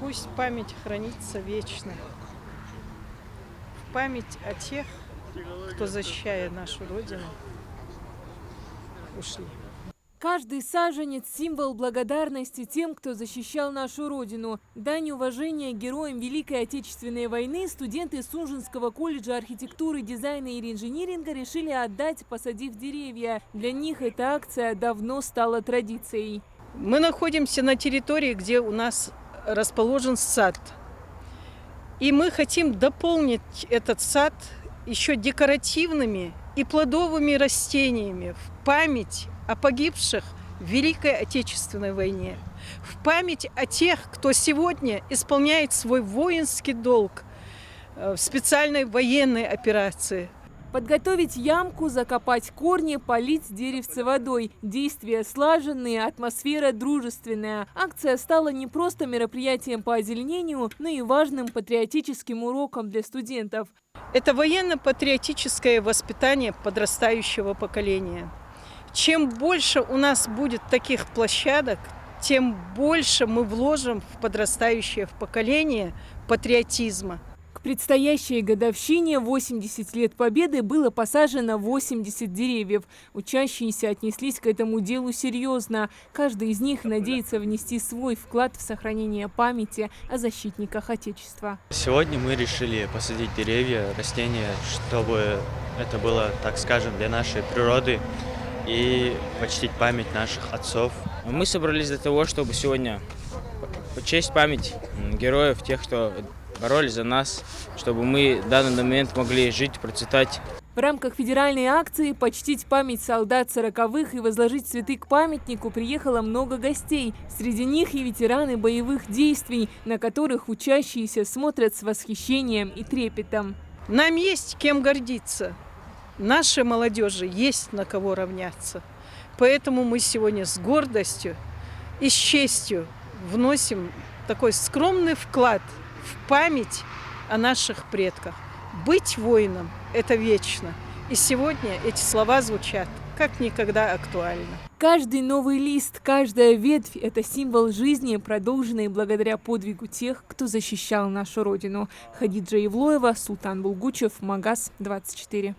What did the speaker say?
Пусть память хранится вечно. В память о тех, кто, защищая нашу Родину, ушли. Каждый саженец – символ благодарности тем, кто защищал нашу Родину. Дань уважения героям Великой Отечественной войны студенты Сунжинского колледжа архитектуры, дизайна и инжиниринга решили отдать, посадив деревья. Для них эта акция давно стала традицией. Мы находимся на территории, где у нас расположен сад. И мы хотим дополнить этот сад еще декоративными и плодовыми растениями в память о погибших в Великой Отечественной войне, в память о тех, кто сегодня исполняет свой воинский долг в специальной военной операции. Подготовить ямку, закопать корни, полить деревце водой. Действия слаженные, атмосфера дружественная. Акция стала не просто мероприятием по озеленению, но и важным патриотическим уроком для студентов. Это военно-патриотическое воспитание подрастающего поколения. Чем больше у нас будет таких площадок, тем больше мы вложим в подрастающее поколение патриотизма. К предстоящей годовщине 80 лет Победы было посажено 80 деревьев. Учащиеся отнеслись к этому делу серьезно. Каждый из них надеется внести свой вклад в сохранение памяти о защитниках Отечества. Сегодня мы решили посадить деревья, растения, чтобы это было, так скажем, для нашей природы и почтить память наших отцов. Мы собрались для того, чтобы сегодня почесть память героев, тех, кто боролись за нас, чтобы мы в данный момент могли жить, процветать. В рамках федеральной акции «Почтить память солдат 40-х» и возложить цветы к памятнику приехало много гостей. Среди них и ветераны боевых действий, на которых учащиеся смотрят с восхищением и трепетом. Нам есть кем гордиться. Нашей молодежи есть на кого равняться. Поэтому мы сегодня с гордостью и с честью вносим такой скромный вклад в память о наших предках. Быть воином – это вечно. И сегодня эти слова звучат как никогда актуально. Каждый новый лист, каждая ветвь – это символ жизни, продолженной благодаря подвигу тех, кто защищал нашу Родину. Хадиджа Евлоева, Султан Булгучев, Магаз 24.